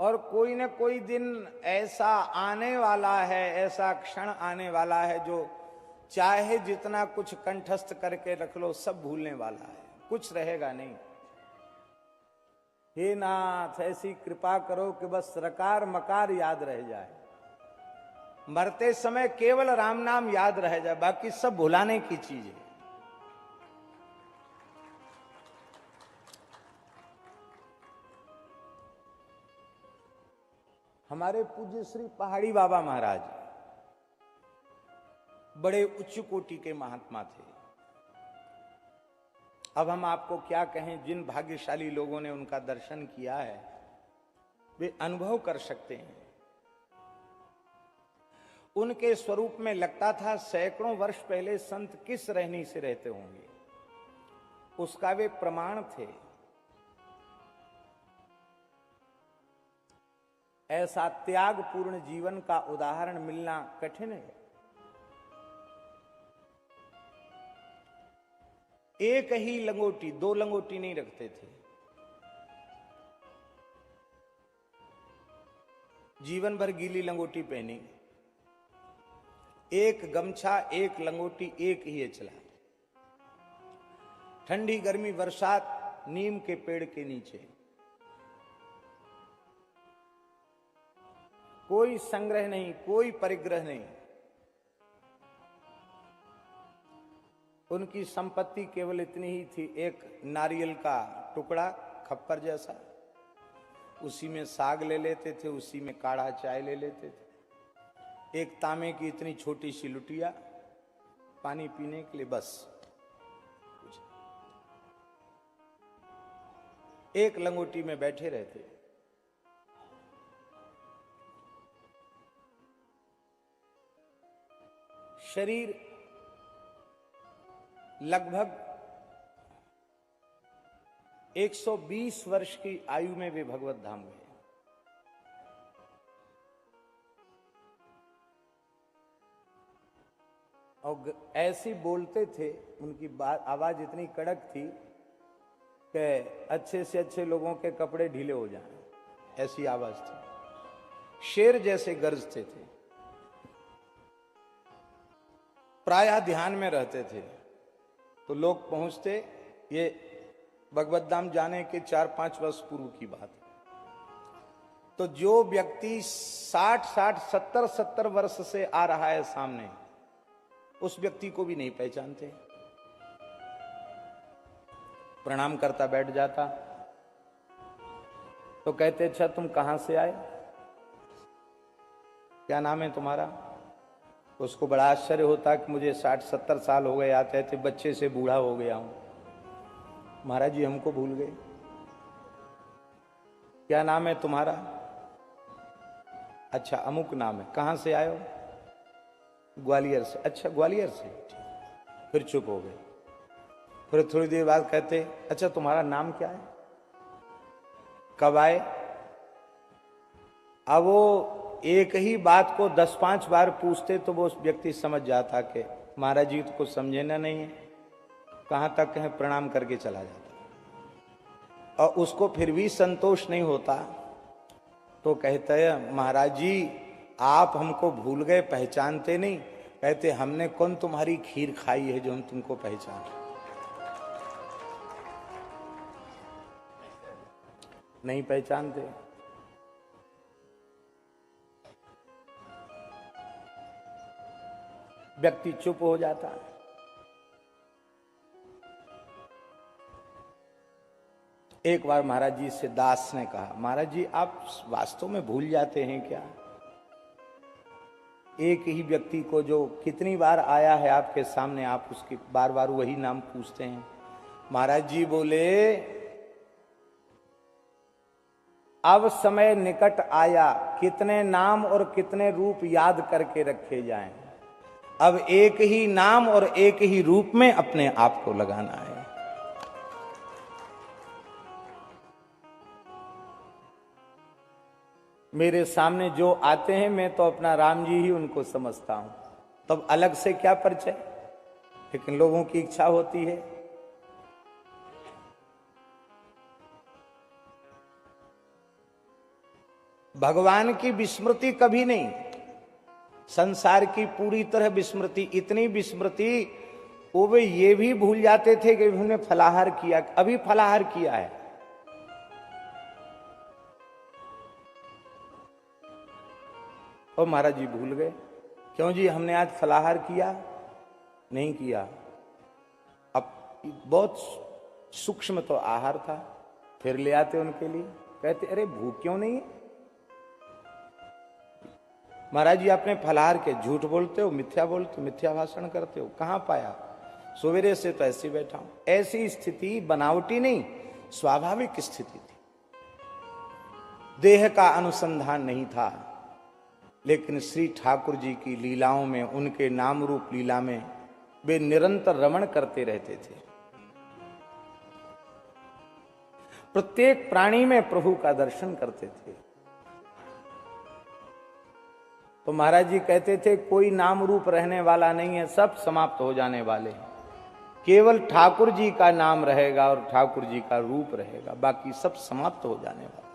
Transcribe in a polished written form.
और कोई न कोई दिन ऐसा आने वाला है, ऐसा क्षण आने वाला है जो चाहे जितना कुछ कंठस्थ करके रख लो सब भूलने वाला है, कुछ रहेगा नहीं। हे नाथ ऐसी कृपा करो कि बस रकार मकार याद रह जाए, मरते समय केवल राम नाम याद रह जाए, बाकी सब भुलाने की चीज है। हमारे पूज्य श्री पहाड़ी बाबा महाराज बड़े उच्च कोटि के महात्मा थे। अब हम आपको क्या कहें, जिन भाग्यशाली लोगों ने उनका दर्शन किया है वे अनुभव कर सकते हैं। उनके स्वरूप में लगता था सैकड़ों वर्ष पहले संत किस रहनी से रहते होंगे, उसका वे प्रमाण थे। ऐसा त्यागपूर्ण जीवन का उदाहरण मिलना कठिन है। एक ही लंगोटी, दो लंगोटी नहीं रखते थे। जीवन भर गीली लंगोटी पहनी, एक गमछा, एक लंगोटी, एक ही चला। ठंडी गर्मी बरसात नीम के पेड़ के नीचे, कोई संग्रह नहीं, कोई परिग्रह नहीं। उनकी संपत्ति केवल इतनी ही थी, एक नारियल का टुकड़ा खप्पर जैसा, उसी में साग ले लेते थे, उसी में काढ़ा चाय ले लेते थे। एक तांबे की इतनी छोटी सी लुटिया पानी पीने के लिए, बस। एक लंगोटी में बैठे रहते। शरीर लगभग 120 वर्ष की आयु में वे भगवत धाम गए। और ऐसी बोलते थे, उनकी आवाज इतनी कड़क थी कि अच्छे से अच्छे लोगों के कपड़े ढीले हो जाएं, ऐसी आवाज थी। शेर जैसे गरजते थे। प्रायः ध्यान में रहते थे, तो लोग पहुंचते, ये भगवत धाम जाने के 4-5 वर्ष पूर्व की बात। तो जो व्यक्ति 60-60, 70-70 वर्ष से आ रहा है सामने, उस व्यक्ति को भी नहीं पहचानते। प्रणाम करता बैठ जाता, तो कहते अच्छा तुम कहां से आए, क्या नाम है तुम्हारा? उसको बड़ा आश्चर्य होता कि मुझे 60-70 साल हो गए, आते थे बच्चे से बूढ़ा हो गया हूं। महाराज जी हमको भूल गए। क्या नाम है तुम्हारा? अच्छा अमुक नाम है। कहां से आए हो? ग्वालियर से। अच्छा ग्वालियर से। फिर चुप हो गए। फिर थोड़ी देर बाद कहते अच्छा तुम्हारा नाम क्या है, कब आए? अब वो एक ही बात को 10-5 बार पूछते तो वो व्यक्ति समझ जाता कि महाराज जी तो कुछ समझे ना नहीं है, कहां तक कहें प्रणाम करके चला जाता। और उसको फिर भी संतोष नहीं होता, तो कहते हैं महाराज जी आप हमको भूल गए, पहचानते नहीं? कहते हमने कौन तुम्हारी खीर खाई है जो हम तुमको पहचान, नहीं पहचानते। व्यक्ति चुप हो जाता है। एक बार महाराज जी से दास ने कहा महाराज जी आप वास्तव में भूल जाते हैं क्या? एक ही व्यक्ति को जो कितनी बार आया है आपके सामने, आप उसके बार बार वही नाम पूछते हैं। महाराज जी बोले अब समय निकट आया, कितने नाम और कितने रूप याद करके रखे जाएं। अब एक ही नाम और एक ही रूप में अपने आप को लगाना है। मेरे सामने जो आते हैं मैं तो अपना राम जी ही उनको समझता हूं, तब अलग से क्या परिचय। लेकिन लोगों की इच्छा होती है भगवान की विस्मृति कभी नहीं, संसार की पूरी तरह विस्मृति, इतनी विस्मृति वो वे ये भी भूल जाते थे कि उन्होंने फलाहार किया, अभी फलाहार किया है। और महाराज जी भूल गए, क्यों जी हमने आज फलाहार किया नहीं किया। अब बहुत सूक्ष्म तो आहार था, फिर ले आते उनके लिए, कहते अरे भूख क्यों नहीं है महाराज जी, आपने फलाहार के, झूठ बोलते हो, मिथ्या बोलते हो, मिथ्या भाषण करते हो, कहां पाया, सवेरे से तो ऐसे बैठा हूं। ऐसी स्थिति बनावटी नहीं, स्वाभाविक स्थिति थी, देह का अनुसंधान नहीं था, लेकिन श्री ठाकुर जी की लीलाओं में, उनके नाम रूप लीला में वे निरंतर रमण करते रहते थे। प्रत्येक प्राणी में प्रभु का दर्शन करते थे। तो महाराज जी कहते थे कोई नाम रूप रहने वाला नहीं है, सब समाप्त हो जाने वाले हैं, केवल ठाकुर जी का नाम रहेगा और ठाकुर जी का रूप रहेगा, बाकी सब समाप्त हो जाने वाला।